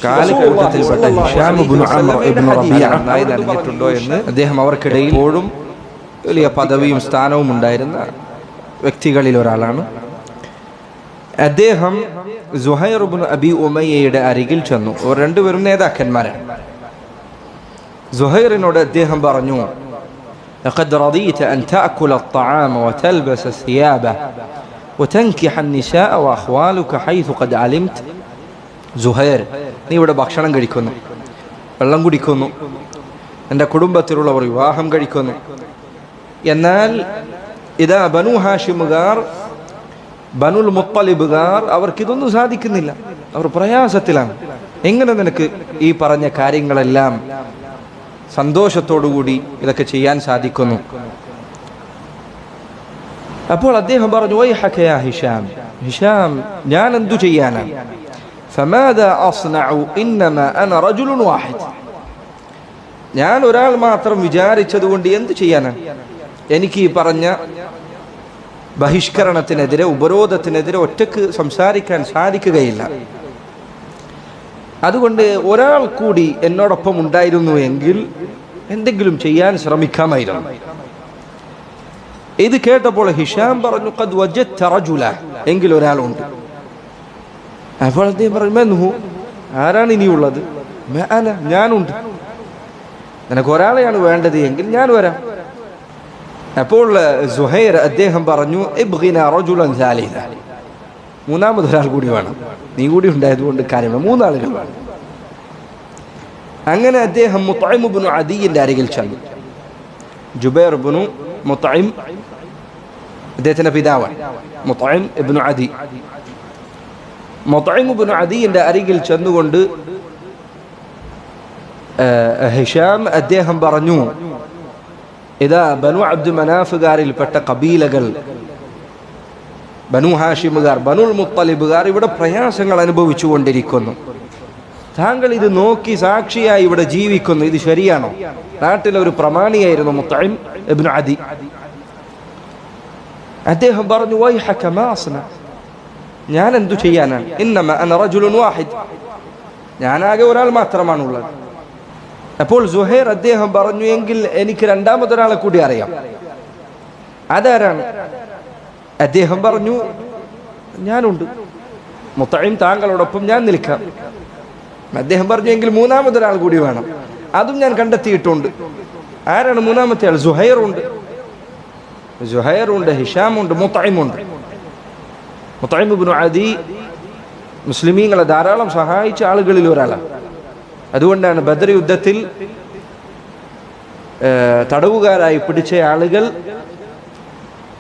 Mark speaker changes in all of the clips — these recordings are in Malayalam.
Speaker 1: കാലഘട്ടത്തിൽപ്പെട്ട ഹിഷാം ഇബ്നു അംർ ഇബ്നു റബീഅ നന്നായി നടന്നിട്ടുണ്ടോ എന്ന് അദ്ദേഹം അവർക്കിടയിൽ എപ്പോഴും വലിയ പദവിയും സ്ഥാനവും ഉണ്ടായിരുന്ന വ്യക്തികളിൽ ഒരാളാണ്. അദ്ദേഹം സുഹൈർ ഇബ്നു അബി ഉമയ്യയുടെ അരികിൽ ചെന്നു. അവർ രണ്ടുപേരും നേതാക്കന്മാരാണ്. സുഹൈറിനോട് അദ്ദേഹം പറഞ്ഞു, لقد رضيت أن تأكل الطعام وتلبس ثيابه وتنكح النساء وأخوالك حيث قد علمت. സുഹൈർ, നീ ഇവിടെ ഭക്ഷണം കഴിക്കുന്നു, വെള്ളം കുടിക്കുന്നു, എൻ്റെ കുടുംബത്തിലുള്ളവർ വിവാഹം കഴിക്കുന്നു. എന്നാൽ ഇതാ ബനു ഹാഷിമുകാർ, ബനുൽ മുത്തലിബുകാർ അവർക്കിതൊന്നും സാധിക്കുന്നില്ല, അവർ പ്രയാസത്തിലാണ്. എങ്ങനെ നിനക്ക് ഈ പറഞ്ഞ കാര്യങ്ങളെല്ലാം സന്തോഷത്തോടുകൂടി ഇതൊക്കെ ചെയ്യാൻ സാധിക്കുന്നു? അപ്പോൾ അദ്ദേഹം പറഞ്ഞു, വൈഹക യാ ഹിഷാം, ഹിഷാം ഞാൻ എന്തു ചെയ്യാനാണ്? ഫമാദാ അസ്നഉ ഇന്നമാ അന റജുലുൻ വാഹിദ്, ഞാൻ ഒരാൾ മാത്രം വിചാരിച്ചതുകൊണ്ട് എന്തു ചെയ്യാനാണ്? എനിക്ക് ഈ പറഞ്ഞ ബഹിഷ്കരണത്തിനെതിരെ, ഉപരോധത്തിനെതിരെ ഒറ്റക്ക് സംസാരിക്കാൻ സാധിക്കുകയില്ല. അതുകൊണ്ട് ഒരാൾ കൂടി എന്നോടൊപ്പം ഉണ്ടായിരുന്നു എങ്കിൽ എന്തെങ്കിലും ചെയ്യാൻ ശ്രമിക്കാമായിരുന്നു. ഇത് കേട്ടപ്പോൾ ഹിഷാം പറഞ്ഞു, ഖദ് വജദ്ത റജുല, എങ്കിൽ ഒരാളുണ്ട്. അപ്പോൾ അദ്ദേഹം പറഞ്ഞു, മൻഹു, ആരാണ് ഇനിയുള്ളത്? അന, ഞാനുണ്ട്. നിനക്ക് ഒരാളെയാണ് വേണ്ടത് എങ്കിൽ ഞാൻ വരാം. അപ്പോൾ സുഹൈർ അദ്ദേഹം പറഞ്ഞു, ഇബ്ഗിനാ റജുലൻ സാലിസ, മൂന്നാമതൊരാൾ കൂടി വേണം, നീ കൂടി ഉണ്ടായതുകൊണ്ട് കാര്യമാണ്, മൂന്നാളുകൾ വേണം. അങ്ങനെ അദ്ദേഹം മുത്ഇം ഇബ്നു അദിയുടെ അരികിൽ ചെന്നു. ജുബൈർ ഇബ്നു മുത്ഇം അദ്ദേഹത്തിന്റെ പിതാവാണ്, മുത്ഇം ഇബ്നു അദി. മുത്ഇം ഇബ്നു അദിയുടെ അരികിൽ ചെന്നുകൊണ്ട് ഹിഷാം അദ്ദേഹം പറഞ്ഞു, ഇതാ ബനു അബ്ദു മനാഫുകാരിൽപ്പെട്ട കബീലകൾ, ബനു ഹാഷിമുകാർ, ബനുൽ മുത്തലിബുകാർ ഇവിടെ പ്രയാസങ്ങൾ അനുഭവിച്ചു കൊണ്ടിരിക്കുന്നു. താങ്കൾ ഇത് നോക്കി സാക്ഷിയായി ഇവിടെ ജീവിക്കുന്നു, ഇത് ശരിയാണോ? നാട്ടിലെ ഒരു പ്രമാണിയായിരുന്നു മുത്ഇം ഇബ്നു അദി. അദ്ദേഹം പറഞ്ഞു, വൈഹക മാ അസ്ന, ഞാൻ എന്തു ചെയ്യാനാണ്? ഇന്നമാ അന റജുലുൻ വാഹിദ്, ഞാനാകെ ഒരാൾ മാത്രമാണുള്ളത്. അപ്പോൾ സുഹൈർ അദ്ദേഹം പറഞ്ഞു, എങ്കിൽ എനിക്ക് രണ്ടാമതൊരാളെ കൂടി അറിയാം. അതാരാണ്? അദ്ദേഹം പറഞ്ഞു, ഞാനുണ്ട്, മുത്ഇം താങ്കളോടൊപ്പം ഞാൻ നിൽക്കാം. അദ്ദേഹം പറഞ്ഞു, എങ്കിൽ മൂന്നാമതൊരാൾ കൂടി വേണം, അതും ഞാൻ കണ്ടെത്തിയിട്ടുണ്ട്. ആരാണ് മൂന്നാമത്തെ ആൾ? സുഹൈറുണ്ട്, സുഹൈറുണ്ട്, ഹിഷാമുണ്ട്, മുത്ഇമുണ്ട്. മുത്ഇം ഇബ്നു അദി മുസ്ലിമീങ്ങളെ ധാരാളം സഹായിച്ച ആളുകളിൽ ഒരാളാണ്. അതുകൊണ്ടാണ് ബദർ യുദ്ധത്തിൽ തടവുകാരായി പിടിച്ച ആളുകൾ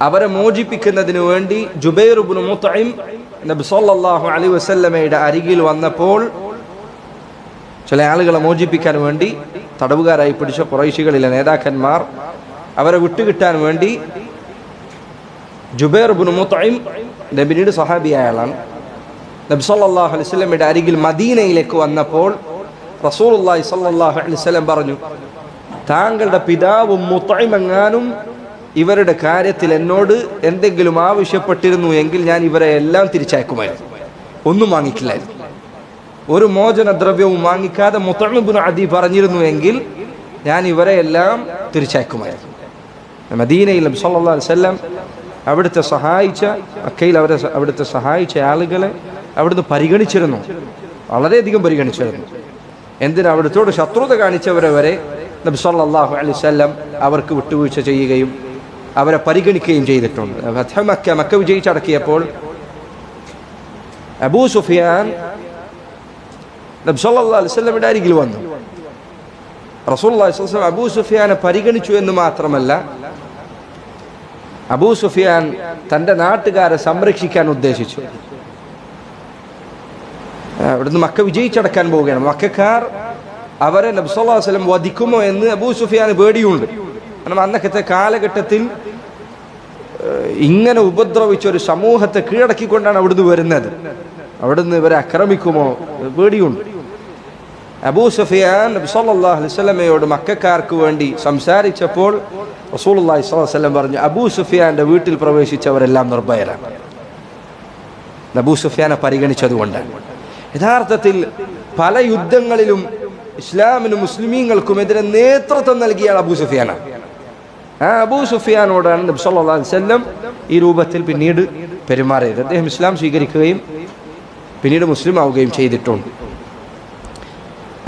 Speaker 1: അവരെ മോചിപ്പിക്കുന്നതിന് വേണ്ടി ജുബൈർ ഇബ്നു മുത്ഇം നബി സല്ലല്ലാഹു അലൈഹി വസല്ലമയുടെ അരികിൽ വന്നപ്പോൾ ചില ആളുകളെ മോചിപ്പിക്കാൻ വേണ്ടി തടവുകാരായി പിടിച്ച ഖുറൈശികളിലെ നേതാക്കന്മാർ അവരെ വിട്ടുകിട്ടാൻ വേണ്ടി ജുബൈർ ഇബ്നു മുത്ഇം നബിയുടെ സഹാബിയായ ആളാണ്. നബി സല്ലല്ലാഹു അലൈഹി വസല്ലമയുടെ അരികിൽ മദീനയിലേക്ക് വന്നപ്പോൾ റസൂലുള്ളാഹി സ്വല്ലല്ലാഹു അലൈഹി വസല്ലം പറഞ്ഞു, താങ്കളുടെ പിതാവും മുത്ഇം എങ്ങാനും ഇവരുടെ കാര്യത്തിൽ എന്നോട് എന്തെങ്കിലും ആവശ്യപ്പെട്ടിരുന്നു എങ്കിൽ ഞാൻ ഇവരെ എല്ലാം തിരിച്ചയക്കുമായിരുന്നു, ഒന്നും വാങ്ങിക്കില്ലായിരുന്നു. ഒരു മോചനദ്രവ്യവും വാങ്ങിക്കാതെ മുത്ഇം ഇബ്നു അദി പറഞ്ഞിരുന്നു എങ്കിൽ ഞാൻ ഇവരെ എല്ലാം തിരിച്ചയക്കുമായിരുന്നു. മദീനയിൽ നബി സല്ലല്ലാഹു അലൈഹി വസല്ലം അവിടുത്തെ സഹായിച്ച, മക്കയിൽ അവിടുത്തെ സഹായിച്ച ആളുകളെ അവിടുന്ന് പരിഗണിച്ചിരുന്നു, വളരെയധികം പരിഗണിച്ചിരുന്നു. എന്തിനാ? അവിടുത്തോട് ശത്രുത കാണിച്ചവരെ വരെ നബി സല്ലല്ലാഹു അലൈഹി വസല്ലം അവർക്ക് വിട്ടുവീഴ്ച ചെയ്യുകയും അവരെ പരിഗണിക്കുകയും ചെയ്തിട്ടുണ്ട്. മക്ക വിജയിച്ചടക്കിയപ്പോൾ അബൂ സുഫിയാൻ നബി സല്ലല്ലാഹു അലൈഹി വസല്ലമയുടെ അരികിൽ വന്നു. റസൂലുള്ളാഹി സ്വല്ലല്ലാഹു അലൈഹി വസല്ലം അബൂ സുഫിയാനെ പരിഗണിച്ചു എന്ന് മാത്രമല്ല, അബൂ സുഫിയാൻ തൻ്റെ നാട്ടുകാരെ സംരക്ഷിക്കാൻ ഉദ്ദേശിച്ചു. അവിടുന്ന് മക്ക വിജയിച്ചടക്കാൻ പോവുകയാണ്. മക്കക്കാർ അവരെ നബി സല്ലല്ലാഹു അലൈഹി വസല്ലം വധിക്കുമോ എന്ന് അബൂ സുഫിയാന് പേടിയുണ്ട്. കാരണം അന്നത്തെ കാലഘട്ടത്തിൽ ഇങ്ങനെ ഉപദ്രവിച്ച ഒരു സമൂഹത്തെ കീഴടക്കിക്കൊണ്ടാണ് അവിടുന്ന് വരുന്നത്. അവിടുന്ന് ഇവരെ ആക്രമിക്കുമോ പേടിയുണ്ട്. അബൂ സുഫിയാൻ നബി സല്ലല്ലാഹു അലൈഹി വസല്ലമയോട് മക്കക്കാർക്ക് വേണ്ടി സംസാരിച്ചപ്പോൾ റസൂലുള്ളാഹി സ്വല്ലല്ലാഹു അലൈഹി വസല്ലം പറഞ്ഞു, അബൂ സുഫിയാന്റെ വീട്ടിൽ പ്രവേശിച്ചവരെല്ലാം നിർഭയരാണ്. അബൂ സുഫിയാനെ പരിഗണിച്ചതുകൊണ്ടാണ്. യഥാർത്ഥത്തിൽ പല യുദ്ധങ്ങളിലും ഇസ്ലാമിനും മുസ്ലിമീങ്ങൾക്കുമെതിരെ നേതൃത്വം നൽകിയ അബൂ സുഫിയാനാണ്. ആ അബൂ സുഫിയാനോടാണ് നബി സല്ലല്ലാഹു അലൈഹി വസല്ലം ഈ രൂപത്തിൽ പിന്നീട് പെരുമാറിയത്. അദ്ദേഹം ഇസ്ലാം സ്വീകരിക്കുകയും പിന്നീട് മുസ്ലിം ആവുകയും ചെയ്തിട്ടുണ്ട്.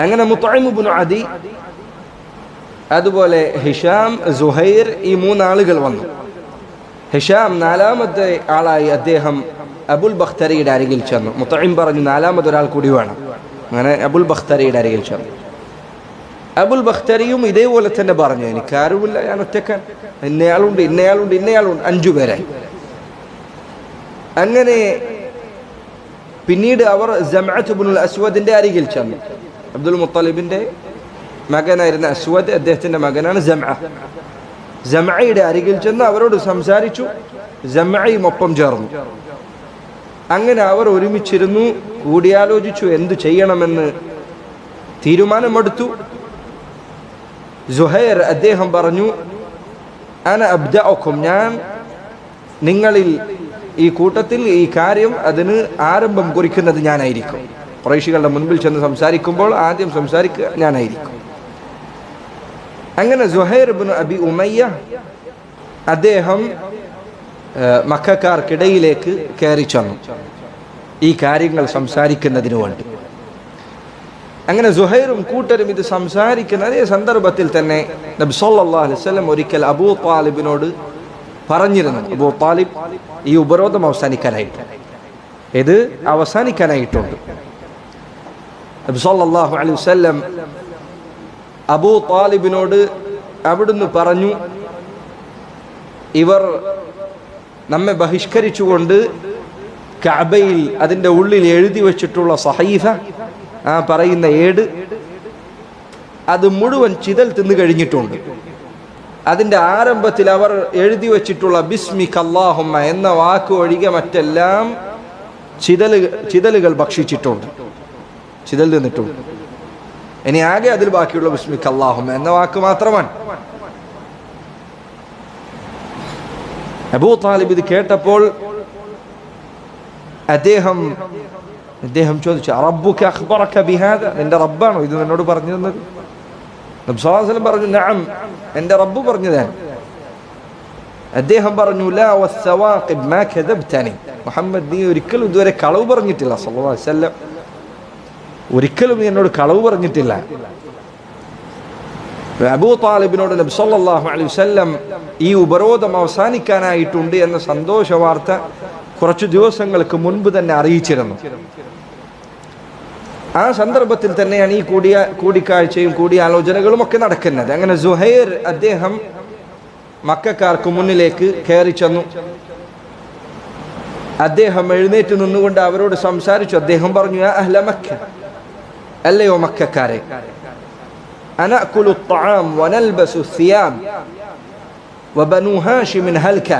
Speaker 1: അങ്ങനെ മുത്ഇം ഇബ്നു അദി, അതുപോലെ ഹിഷാം, സുഹൈർ, ഈ മൂന്നാളുകൾ വന്നു. ഹിഷാം നാലാമത്തെ ആളായി അദ്ദേഹം അബുൽ ബഖ്തരിയുടെ അരികിൽ ചെന്നു. മുത്ഇം പറഞ്ഞു നാലാമതൊരാൾ കൂടി വേണം. അങ്ങനെ അബുൽ ബഖ്തരിയുടെ അരികിൽ ചെന്നു. അബുൽ ബഖ്തരിയും ഇതേപോലെ തന്നെ പറഞ്ഞു, എനിക്കാരുമില്ല, ഞാൻ ഒറ്റക്കാൻ, ഇന്നയാളുണ്ട് ഇന്നയാളുണ്ട് ഇന്നയാളുണ്ട്, 5 പേരായി. അങ്ങനെ പിന്നീട് അവർ ജംഅത്ത് ഇബ്നുൽ അസ്വദിന്റെ അരികിൽ ചെന്നു. അബ്ദുൽ മുത്തലിബിന്റെ മകനായിരുന്ന അസ്വദ്, അദ്ദേഹത്തിന്റെ മകനാണ് ജംഅയുടെ അരികിൽ ചെന്ന് അവരോട് സംസാരിച്ചു. ജംഅയും ഒപ്പം ചേർന്നു. അങ്ങനെ അവർ ഒരുമിച്ചിരുന്നു, കൂടിയാലോചിച്ചു, എന്തു ചെയ്യണമെന്ന് തീരുമാനമെടുത്തു. സുഹൈർ അദ്ദേഹം പറഞ്ഞു, അന അബ്ദഉക്കും, ഞാൻ നിങ്ങളിൽ ഈ കൂട്ടത്തിൽ ഈ കാര്യം അതിന് ആരംഭം കുറിക്കുന്നത് ഞാനായിരിക്കും. ഖുറൈശികളുടെ മുൻപിൽ ചെന്ന് സംസാരിക്കുമ്പോൾ ആദ്യം സംസാരിക്കുക ഞാനായിരിക്കും. അങ്ങനെ സുഹൈർ ഇബ്നു അബി ഉമയ്യ അദ്ദേഹം മക്കക്കാർക്കിടയിലേക്ക് കയറി ചെന്നു ഈ കാര്യങ്ങൾ സംസാരിക്കുന്നതിന് വേണ്ടി. അങ്ങനെ സുഹൈറും കൂട്ടരും ഇത് സംസാരിക്കുന്ന അതേ സന്ദർഭത്തിൽ തന്നെ നബി സല്ലല്ലാഹു അലൈഹി വസല്ലം ഒരിക്കൽ അബൂ ത്വാലിബിനോട് പറഞ്ഞിരുന്നു, അബൂ ത്വാലിബ് ഈ ഉപരോധം അവസാനിക്കാനായിട്ടുണ്ട്. നബി സല്ലല്ലാഹു അലൈഹി വസല്ലം അബൂ ത്വാലിബിനോട് അവിടുന്ന് പറഞ്ഞു, ഇവർ നമ്മെ ബഹിഷ്കരിച്ചുകൊണ്ട് കഅബയിൽ അതിൻ്റെ ഉള്ളിൽ എഴുതി വെച്ചിട്ടുള്ള സഹീഫ, ആ പറയുന്ന ഏട്, അത് മുഴുവൻ ചിതൽ തിന്നു കഴിഞ്ഞിട്ടുണ്ട്. അതിൻ്റെ ആരംഭത്തിൽ അവർ എഴുതി വെച്ചിട്ടുള്ള ബിസ്മിക അല്ലാഹുമ്മ എന്ന വാക്ക് ഒഴികെ മറ്റെല്ലാം ചിതലുകൾ ഭക്ഷിച്ചിട്ടുണ്ട്, ചിതൽ തിന്നിട്ടുണ്ട്. ഇനി ആകെ അതിൽ ബാക്കിയുള്ള ബിസ്മിക അല്ലാഹുമ്മ എന്ന വാക്ക് മാത്രമാണ്. അബൂ താലിബ് ഇത് കേട്ടപ്പോൾ അദ്ദേഹം ചോദിച്ചു, റബ്ബുക അഖ്ബറക ബിഹാദ, നിന്റെ റബ്ബാണോ ഇത് എന്നോട് പറഞ്ഞു തന്നത്? നബി സല്ലല്ലാഹു അലൈഹി വസല്ലം പറഞ്ഞു, നഅം, എൻ്റെ റബ്ബ് പറഞ്ഞതാണ്. അദ്ദേഹം പറഞ്ഞു, ലാ വസ്സവാഖിബ് മാ കദബ്തനി, മുഹമ്മദ് നീ ഒരിക്കലും ഇതുവരെ കളവ് പറഞ്ഞിട്ടില്ല. സല്ലല്ലാഹു അലൈഹി വസല്ലം ഒരിക്കലും നീ എന്നോട് കളവ് പറഞ്ഞിട്ടില്ല. അബൂ താലിബിനോട് നബി സല്ലല്ലാഹു അലൈഹി വസല്ലം ഈ ഉപരോധം അവസാനിക്കാനായിട്ടുണ്ട് എന്ന സന്തോഷ വാർത്ത കുറച്ചു ദിവസങ്ങൾക്ക് മുൻപ് തന്നെ അറിയിച്ചിരുന്നു. ആ സന്ദർഭത്തിൽ തന്നെയാണ് ഈ കൂടിക്കാഴ്ചയും കൂടിയാലോചനകളും ഒക്കെ നടക്കുന്നത്. അങ്ങനെ സുഹൈർ അദ്ദേഹം മക്കക്കാർക്ക് മുന്നിലേക്ക് കയറി ചെന്നു. അദ്ദേഹം എഴുന്നേറ്റ് നിന്നുകൊണ്ട് അവരോട് സംസാരിച്ചു. അദ്ദേഹം പറഞ്ഞു, യാ അഹ്ല മക്ക, അല്ലയോ മക്കക്കാരെ, അനഅകുലു അത്ത്അം വനൽബസു സിയാബ് വബനു ഹാഷിമിൻ ഹൽക,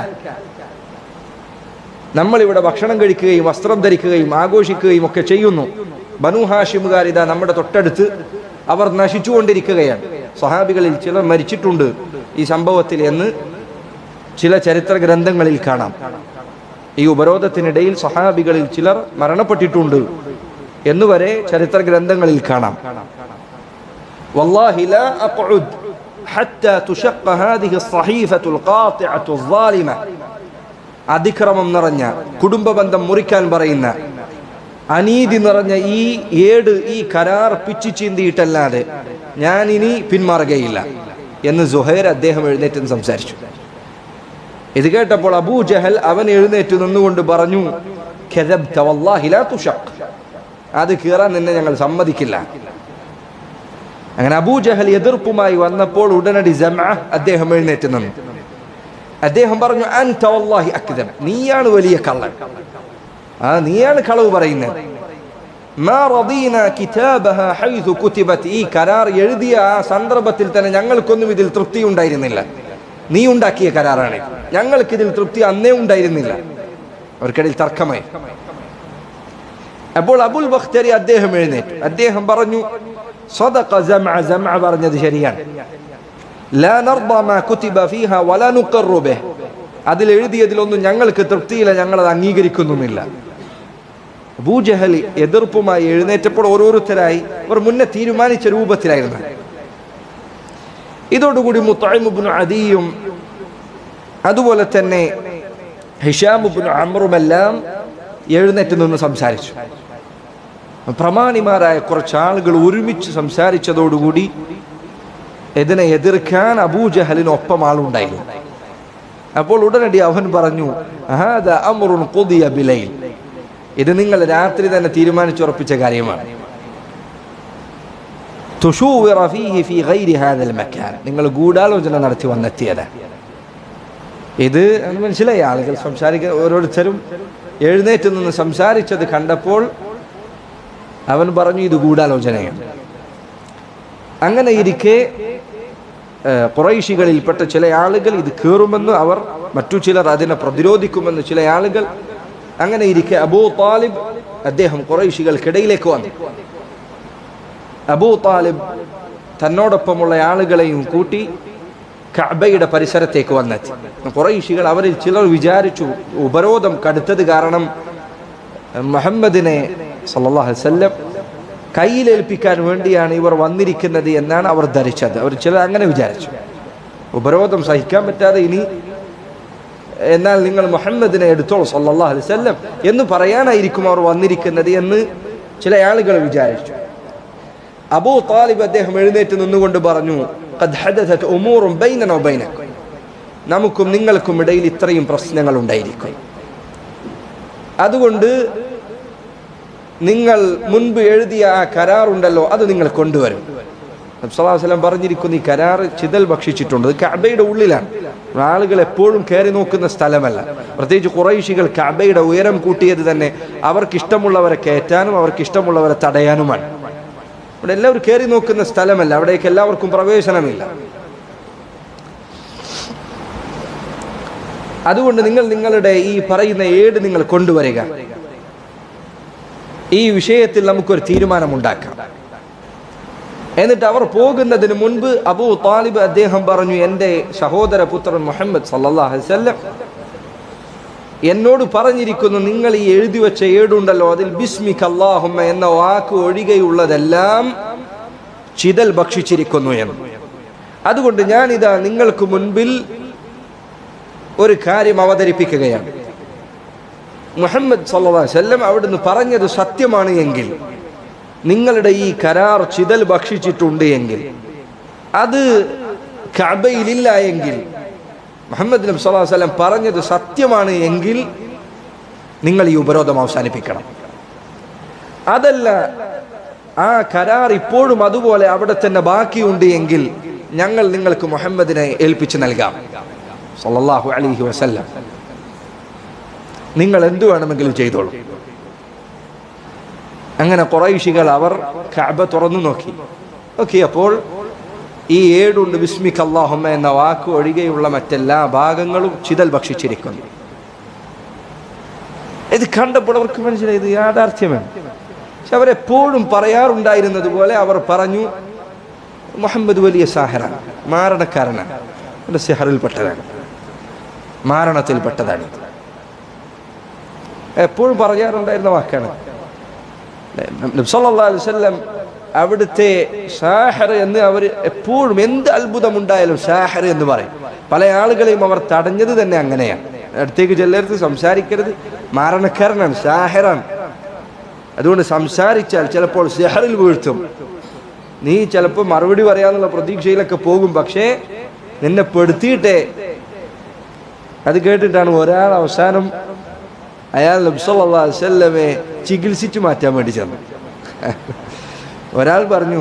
Speaker 1: നമ്മളിവിടെ ഭക്ഷണം കഴിക്കുകയും വസ്ത്രം ധരിക്കുകയും ആഘോഷിക്കുകയും ഒക്കെ ചെയ്യുന്നു. ബനു ഹാഷിമുകാർ ഇതാ നമ്മുടെ തൊട്ടടുത്ത് അവർ നശിച്ചുകൊണ്ടിരിക്കുകയാണ്. സ്വഹാബികളിൽ ചിലർ മരിച്ചിട്ടുണ്ട് ഈ സംഭവത്തിൽ എന്ന് ചില ചരിത്ര ഗ്രന്ഥങ്ങളിൽ കാണാം. ഈ ഉപരോധത്തിനിടയിൽ സ്വഹാബികളിൽ ചിലർ മരണപ്പെട്ടിട്ടുണ്ട് എന്നുവരെ ചരിത്ര ഗ്രന്ഥങ്ങളിൽ കാണാം. വല്ലാഹി ലാ അഖ്ഉദ് ഹത്താ തുശഖ ഹാദിഹി الصحيفة القاطعة الظالمة, അതിക്രമം നിറഞ്ഞ, കുടുംബബന്ധം മുറിക്കാൻ പറയുന്ന, അനീതി നിറഞ്ഞ ഈ ഏട്, ഈ കരാർ പിച്ചു ചീന്തിയിട്ടല്ലാതെ ഞാൻ ഇനി പിന്മാറുകയില്ല എന്ന് സുഹൈർ അദ്ദേഹം എഴുന്നേറ്റ് സംസാരിച്ചു. ഇത് കേട്ടപ്പോൾ അബൂ ജഹൽ അവൻ എഴുന്നേറ്റ് നിന്നുകൊണ്ട് പറഞ്ഞു, കദബ്ത വല്ലാഹി ലാ തുശഖ്, അത് കീറാൻ നിന്നെ ഞങ്ങൾ സമ്മതിക്കില്ല. അങ്ങനെ അബൂ ജഹൽ എതിർപ്പുമായി വന്നപ്പോൾ ഉടനടി ജംഅ അദ്ദേഹം എഴുന്നേറ്റ് നിന്നു. അദ്ദേഹം പറഞ്ഞു, അൻത വല്ലാഹി അക്ദബ്, നീയാണ് വലിയ കള്ളൻ, നീയാണ് കളവ് പറയുന്നത്. മാ റദീനാ കിതാബഹാ ഹൈസു കുതിബത്, ഈ കരാർ എഴുതിയ ആ സന്ദർഭത്തിൽ തന്നെ ഞങ്ങൾക്കൊന്നും ഇതിൽ തൃപ്തി ഉണ്ടായിരുന്നില്ല. നീ ഉണ്ടാക്കിയ കരാറാണ്, ഞങ്ങൾക്ക് ഇതിൽ തൃപ്തി അന്നേ ഉണ്ടായിരുന്നില്ല. അവർക്കിടയിൽ തർക്കമായി. അപ്പോൾ അബുൽ ബഖ്തരി അദ്ദേഹം എഴുന്നേറ്റു. അദ്ദേഹം പറഞ്ഞു, സദഖ ജംഅ, ജംഅ പറഞ്ഞത് ശരിയാണ്. ലാ നർദ മാ കുതിബ ഫീഹാ വലാ നുഖറു ബിഹി, അതിൽ എഴുതിയതിലൊന്നും ഞങ്ങൾക്ക് തൃപ്തിയില്ല, ഞങ്ങളത് അംഗീകരിക്കുന്നുമില്ല. അബൂജഹൽ എതിർപ്പുമായി എഴുന്നേറ്റപ്പോൾ ഓരോരുത്തരായി അവർ മുന്നേ തീരുമാനിച്ച രൂപത്തിലായിരുന്നു. ഇതോടുകൂടി മുത്അയിം ഇബ്നു അദിയും അതുപോലെ തന്നെ ഹിശാം ഇബ്നു അംറുമെല്ലാം എഴുന്നേറ്റ് നിന്ന് സംസാരിച്ചു. പ്രമാണിമാരായ കുറച്ചാളുകൾ ഒരുമിച്ച് സംസാരിച്ചതോടുകൂടി ഇതിനെ എതിർക്കാൻ അബൂജഹലിനൊപ്പം ആളുണ്ടായിരുന്നു. അപ്പോൾ ഉടനടി അവൻ പറഞ്ഞു, ഹാദാ അംറുൻ ഖുദിയ ബിലൈൽ, ഇത് നിങ്ങൾ രാത്രി തന്നെ തീരുമാനിച്ചുറപ്പിച്ച കാര്യമാണ്. തുശൂവിറ ഫീഹി ഫീ ഗൈരി ഹാദൽ മക്കാൻ, നിങ്ങൾ ഗൂഢാലോചന നടത്തി വന്നെത്തിയതാണ്. ഇത് മനസ്സിലായി. ആളുകൾ സംസാരിക്കാൻ ഓരോരുത്തരും എഴുന്നേറ്റ് നിന്ന് സംസാരിച്ചത് കണ്ടപ്പോൾ അവൻ പറഞ്ഞു, ഇത് ഗൂഢാലോചനയാണ്. അങ്ങനെ ഇരിക്കെ ഖുറൈശികളിൽപ്പെട്ട ചില ആളുകൾ ഇത് കീറുമെന്ന് അവർ, മറ്റു ചിലർ അതിനെ പ്രതിരോധിക്കുമെന്ന് ചില ആളുകൾ. അങ്ങനെ ഇരിക്കെ അബൂ താലിബ് അദ്ദേഹം ഖുറൈശികൾക്കിടയിലേക്ക് വന്നു. അബൂ താലിബ് തന്നോടൊപ്പമുള്ള ആളുകളെയും കൂട്ടി കഅബയുടെ പരിസരത്തേക്ക് വന്നെത്തി. ഖുറൈശികൾ അവരിൽ ചിലർ വിചാരിച്ചു ഉപരോധം കടുത്തത് കാരണം മുഹമ്മദിനെ സല്ലല്ലാഹു അലൈഹി വസല്ലം കയ്യിലേൽപ്പിക്കാൻ വേണ്ടിയാണ് ഇവർ വന്നിരിക്കുന്നത് എന്നാണ് അവർ ധരിച്ചത്. അവർ ചിലർ അങ്ങനെ വിചാരിച്ചു, ഉപരോധം സഹിക്കാൻ പറ്റാതെ ഇനി എന്നാൽ നിങ്ങൾ മുഹമ്മദിനെ എടുത്തോളൂ സല്ലല്ലാഹു അലൈഹി വസല്ലം എന്ന് പറയാനായിരിക്കും അവർ വന്നിരിക്കുന്നത് എന്ന് ചില ആളുകൾ വിചാരിച്ചു. അബൂ താലിബ് അദ്ദേഹം എഴുന്നേറ്റ് നിന്നുകൊണ്ട് പറഞ്ഞു, ഖദ് ഹദസത് ഉമൂറുൻ ബൈനനാ വബൈനക്കും, നമുക്കും നിങ്ങൾക്കും ഇടയിൽ ഇത്രയും പ്രശ്നങ്ങൾ ഉണ്ടായിരിക്കും. അതുകൊണ്ട് നിങ്ങൾ മുൻപ് എഴുതിയ ആ കരാറുണ്ടല്ലോ അത് നിങ്ങൾ കൊണ്ടുവരും. നബി സല്ലല്ലാഹു അലൈഹി വസല്ലം പറഞ്ഞിരിക്കുന്നു, ഈ കരാർ ചിതൽ ഭക്ഷിച്ചിട്ടുണ്ട്. ഇത് കഅബയുടെ ഉള്ളിലാണ്, ആളുകൾ എപ്പോഴും കയറി നോക്കുന്ന സ്ഥലമല്ല. പ്രത്യേകിച്ച് ഖുറൈശികൾ കഅബയുടെ ഉയരം കൂട്ടിയത് തന്നെ അവർക്കിഷ്ടമുള്ളവരെ കയറ്റാനും അവർക്കിഷ്ടമുള്ളവരെ തടയാനുമാണ്. ഇവിടെ എല്ലാവരും കയറി നോക്കുന്ന സ്ഥലമല്ല, അവിടേക്ക് എല്ലാവർക്കും പ്രവേശനമില്ല. അതുകൊണ്ട് നിങ്ങൾ നിങ്ങളുടെ ഈ പറയുന്ന ഏട് നിങ്ങൾ കൊണ്ടുവരിക, ഈ വിഷയത്തിൽ നമുക്കൊരു തീരുമാനമുണ്ടാക്കാം. എന്നിട്ട് അവർ പോകുന്നതിന് മുൻപ് അബൂ താലിബ് അദ്ദേഹം പറഞ്ഞു, എൻ്റെ സഹോദരപുത്രൻ മുഹമ്മദ് സല്ലല്ലാഹു അലൈഹി വസല്ലം എന്നോട് പറഞ്ഞിരിക്കുന്നു, നിങ്ങൾ ഈ എഴുതി വെച്ച ഏടുണ്ടല്ലോ അതിൽ ബിസ്മിക അല്ലാഹുമ്മ എന്ന വാക്ക് ഒഴികെയുള്ളതെല്ലാം ചിതൽ ഭക്ഷിച്ചിരിക്കുന്നു എന്ന്. അതുകൊണ്ട് ഞാനിതാ നിങ്ങൾക്ക് മുൻപിൽ ഒരു കാര്യം അവതരിപ്പിക്കുകയാണ്. മുഹമ്മദ് സല്ലല്ലാഹു അലൈഹി വസല്ലം അവിടുന്ന് പറഞ്ഞത് സത്യമാണ് എങ്കിൽ, നിങ്ങളുടെ ഈ കരാർ ചിതൽ ഭക്ഷിച്ചിട്ടുണ്ട് എങ്കിൽ, അത് കഅബയിലില്ല എങ്കിൽ, മുഹമ്മദ് നബി സല്ലല്ലാഹു അലൈഹി വസല്ലം പറഞ്ഞത് സത്യമാണ് എങ്കിൽ നിങ്ങൾ ഈ ഉപരോധം അവസാനിപ്പിക്കണം. അതല്ല, ആ കരാർ ഇപ്പോഴും അതുപോലെ അവിടെ തന്നെ ബാക്കിയുണ്ട് എങ്കിൽ ഞങ്ങൾ നിങ്ങൾക്ക് മുഹമ്മദിനെ ഏൽപ്പിച്ച് നൽകാം സല്ലല്ലാഹു അലൈഹി വസല്ലം. നിങ്ങൾ എന്തു വേണമെങ്കിലും ചെയ്തോളൂ. അങ്ങനെ ഖുറൈശികൾ അവർ കഅബ തുറന്നു നോക്കിയപ്പോൾ ഈ ഏടുണ്ട് ബിസ്മിക അല്ലാഹുമ്മ എന്ന വാക്ക് ഒഴികെയുള്ള മറ്റെല്ലാ ഭാഗങ്ങളും ചിതൽ ഭക്ഷിച്ചിരിക്കുന്നു. ഇത് കണ്ടപ്പോൾ അവർക്ക് മനസ്സിലായി ഇത് യാഥാർത്ഥ്യമാണ്. പക്ഷെ അവരെപ്പോഴും പറയാറുണ്ടായിരുന്നത് പോലെ അവർ പറഞ്ഞു, മുഹമ്മദ് വലിയ സാഹിറാണ്, മാരണക്കാരനാണ്, അവൻ്റെ സിഹറിൽപ്പെട്ടതാണ്, മാരണത്തിൽപ്പെട്ടതാണ്. എപ്പോഴും പറയാറുണ്ടായിരുന്ന വാക്കാണ്. നബി സല്ലല്ലാഹു അലൈഹി വസല്ലം അവിടുത്തെ സാഹിർ എന്ന് അവർ എപ്പോഴും എന്ത് അത്ഭുതമുണ്ടായാലും സാഹിർ എന്ന് പറയും. പല ആളുകളെയും അവർ തടഞ്ഞത് തന്നെ അങ്ങനെയാണ്. അടുത്തേക്ക് ചെല്ലരുത്, സംസാരിക്കരുത്, മാരണക്കാരനാണ്, സാഹിറാണ്. അതുകൊണ്ട് സംസാരിച്ചാൽ ചിലപ്പോൾ സിഹറിൽ വീഴ്ത്തും. നീ ചിലപ്പോൾ മറുപടി പറയാന്നുള്ള പ്രതീക്ഷയിലൊക്കെ പോകും, പക്ഷേ നിന്നെ പെടുത്തിയിട്ടേ. അത് കേട്ടിട്ടാണ് ഒരാൾ അവസാനം അയാൾ നബി സല്ലല്ലാഹു അലൈഹി വസല്ലമയെ ചികിത്സിച്ചു മാറ്റാൻ വേണ്ടി ചെന്നു. ഒരാൾ പറഞ്ഞു,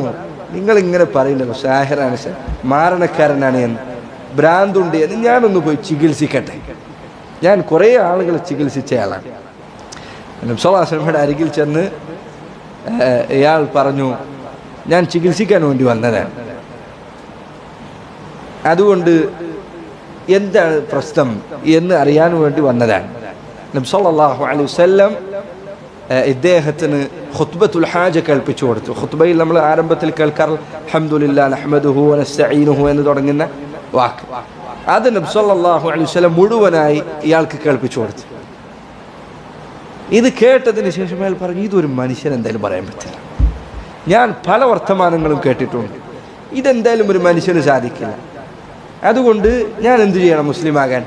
Speaker 1: നിങ്ങൾ ഇങ്ങനെ പറയുന്നത് സാഹിറാണ്, മാരണക്കാരനാണ് എന്ന്, ഭ്രാന്തുണ്ട് എന്ന്, ഞാനൊന്ന് പോയി ചികിത്സിക്കട്ടെ. ഞാൻ കുറേ ആളുകളെ ചികിത്സിച്ചയാളാണ്. നബി സല്ലല്ലാഹു അലൈഹി വസല്ലമയുടെ അരികിൽ ചെന്ന് ഇയാൾ പറഞ്ഞു, ഞാൻ ചികിത്സിക്കാൻ വേണ്ടി വന്നതാണ്, അതുകൊണ്ട് എന്താണ് പ്രശ്നം എന്ന് അറിയാൻ വേണ്ടി വന്നതാണ്. നബി സല്ലല്ലാഹു അലൈഹി വസല്ലം ഇദ്ദേഹത്തിന് ഖുത്ബത്തുൽ ഹാജ കേൾപ്പിച്ചു കൊടുത്തു. ഖുത്ബയിൽ നമ്മൾ ആരംഭത്തിൽ കേൾക്കാറ് അൽഹംദുലില്ലാ നഹ്മദുഹു വനസ്തഈനുഹു എന്ന് തുടങ്ങുന്ന വാക്ക്, അത് നബി സല്ലല്ലാഹു അലൈഹി വസല്ലം മുഴുവനായി ഇയാൾക്ക് കേൾപ്പിച്ചു കൊടുത്തു. ഇത് കേട്ടതിന് ശേഷം അയാൾ പറഞ്ഞു, ഇതൊരു മനുഷ്യൻ എന്തായാലും പറയാൻ പറ്റില്ല. ഞാൻ പല വർത്തമാനങ്ങളും കേട്ടിട്ടുണ്ട്, ഇതെന്തായാലും ഒരു മനുഷ്യന് സാധിക്കില്ല. അതുകൊണ്ട് ഞാൻ എന്തു ചെയ്യണം മുസ്ലിമാകാൻ?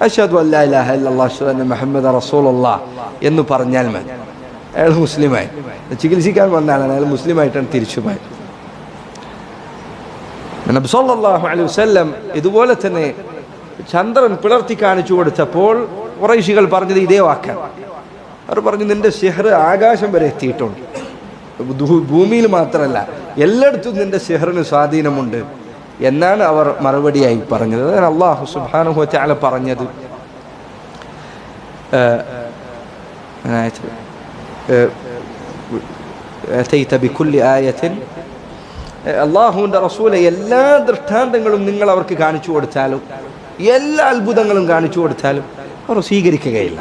Speaker 1: അശ്ഹദു അല്ലാ ഇലാഹ ഇല്ലല്ലാഹ് അശ്ഹദു അന്ന മുഹമ്മദ റസൂലുള്ളാഹ് എന്ന് പറഞ്ഞാൽ മതി. അയാൾ മുസ്ലിമായി. ചികിത്സിക്കാൻ വന്നാലാണ്, അയാൾ മുസ്ലിമായിട്ടാണ് തിരിച്ചുപോയത്. നബി സല്ലല്ലാഹു അലൈഹി വസല്ലം ഇതുപോലെ തന്നെ ചന്ദ്രൻ പിളർത്തി കാണിച്ചു കൊടുത്തപ്പോൾ ഖുറൈശികൾ പറഞ്ഞത് ഇതേ വാക്കാണ്. അവർ പറഞ്ഞു, നിന്റെ സിഹ്ർ ആകാശം വരെ എത്തിയിട്ടുണ്ട്, ഭൂമിയിൽ മാത്രമല്ല എല്ലായിടത്തും നിന്റെ സിഹ്റിന് സ്വാധീനമുണ്ട് എന്നാണ് അവർ മറുപടിയായി പറഞ്ഞത്. അതാണ് അല്ലാഹു സുബ്ഹാനഹു വ തആല പറഞ്ഞത്, അതൈത ബികുല്ലി ആയത്തിൻ, അല്ലാഹുവിൻ്റെ റസൂലെ എല്ലാ ദൃഷ്ടാന്തങ്ങളും നിങ്ങൾ അവർക്ക് കാണിച്ചു കൊടുത്താലും, എല്ലാ അത്ഭുതങ്ങളും കാണിച്ചു കൊടുത്താലും അവർ സ്വീകരിക്കുകയില്ല.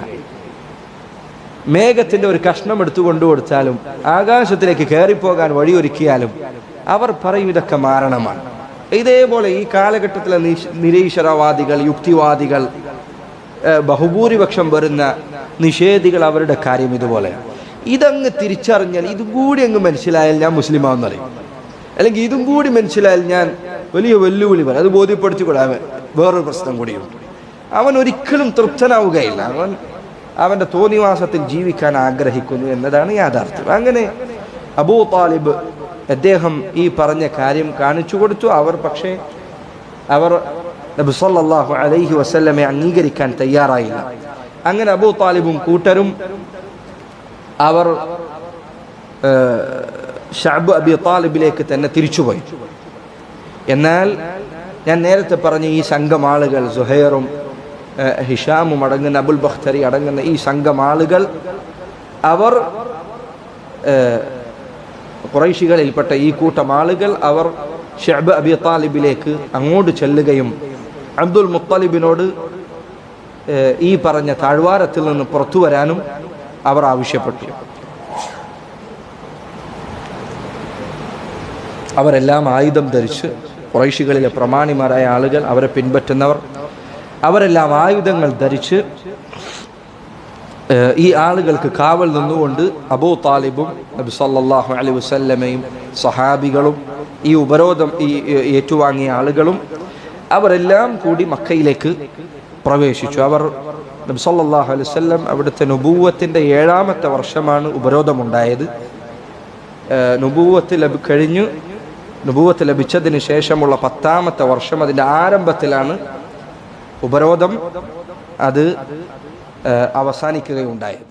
Speaker 1: മേഘത്തിൻ്റെ ഒരു കഷ്ണം എടുത്തു കൊണ്ടു കൊടുത്താലും, ആകാശത്തിലേക്ക് കയറിപ്പോകാൻ വഴിയൊരുക്കിയാലും അവർ പറയും ഇതൊക്കെ മാരണമാണ്. ഇതേപോലെ ഈ കാലഘട്ടത്തിലെ നിരീശ്വരവാദികൾ, യുക്തിവാദികൾ, ബഹുഭൂരിപക്ഷം വരുന്ന നിഷേധികൾ, അവരുടെ കാര്യം ഇതുപോലെയാണ്. ഇതങ്ങ് തിരിച്ചറിഞ്ഞാൽ, ഇതും കൂടി അങ്ങ് മനസ്സിലായാൽ ഞാൻ മുസ്ലിമാവെന്ന് പറയും, അല്ലെങ്കിൽ ഇതും കൂടി മനസ്സിലായാൽ ഞാൻ വലിയ വെല്ലുവിളി പറയും. അത് ബോധ്യപ്പെടുത്തിക്കൊള്ളാൻ വേറൊരു പ്രശ്നം കൂടിയുണ്ട്. അവൻ ഒരിക്കലും തൃപ്തനാവുകയില്ല. അവൻ്റെ തോന്നിവാസത്തിൽ ജീവിക്കാൻ ആഗ്രഹിക്കുന്നു എന്നതാണ് യാഥാർത്ഥ്യം. അങ്ങനെ അബൂ താലിബ് അദ്ദേഹം ഈ പറഞ്ഞ കാര്യം കാണിച്ചു കൊടുത്തു. അവർ നബി സല്ലല്ലാഹു അലൈഹി വസല്ലമയെ അംഗീകരിക്കാൻ തയ്യാറായില്ല. അങ്ങനെ അബൂ താലിബും കൂട്ടരും അവർ ശഅബ് അബി താലിബിലേക്ക് തന്നെ തിരിച്ചുപോയി. എന്നാൽ ഞാൻ നേരത്തെ പറഞ്ഞ ഈ സംഘം ആളുകൾ, സുഹൈറും ഹിഷാമും അടങ്ങുന്ന, അബുൽ ബഖ്തരി അടങ്ങുന്ന ഈ സംഘം ആളുകൾ, അവർ ഖുറൈശികളിൽപ്പെട്ട ഈ കൂട്ടം ആളുകൾ അവർ ശഅബ് അബി താലിബിലേക്ക് അങ്ങോട്ട് ചെല്ലുകയും അബ്ദുൽ മുത്തലിബിനോട് ഈ പറഞ്ഞ താഴ്വാരത്തിൽ നിന്ന് പുറത്തു വരാനും അവർ ആവശ്യപ്പെട്ടു. അവരെല്ലാം ആയുധം ധരിച്ച്, ഖുറൈശികളിലെ പ്രമാണിമാരായ ആളുകൾ, അവരെ പിൻപറ്റുന്നവർ, അവരെല്ലാം ആയുധങ്ങൾ ധരിച്ച് ഈ ആളുകൾക്ക് കാവൽ നിന്നുകൊണ്ട് അബൂ താലിബും നബി സല്ലല്ലാഹു അലൈഹി വസല്ലമയും സഹാബികളും ഈ ഉപരോധം ഏറ്റുവാങ്ങിയ ആളുകളും അവരെല്ലാം കൂടി മക്കയിലേക്ക് പ്രവേശിച്ചു. അവർ നബി സല്ലല്ലാഹു അലൈഹി വസല്ലം അവിടുത്തെ നുബുവത്തിൻ്റെ 7ാമത്തെ വർഷമാണ് ഉപരോധമുണ്ടായത്. നുബുവത്ത് ലഭിച്ചതിന് ശേഷമുള്ള 10ാമത്തെ വർഷം, അതിൻ്റെ ആരംഭത്തിലാണ് ഉപരോധം അത് അവസാനിക്കുകയുണ്ടായത്.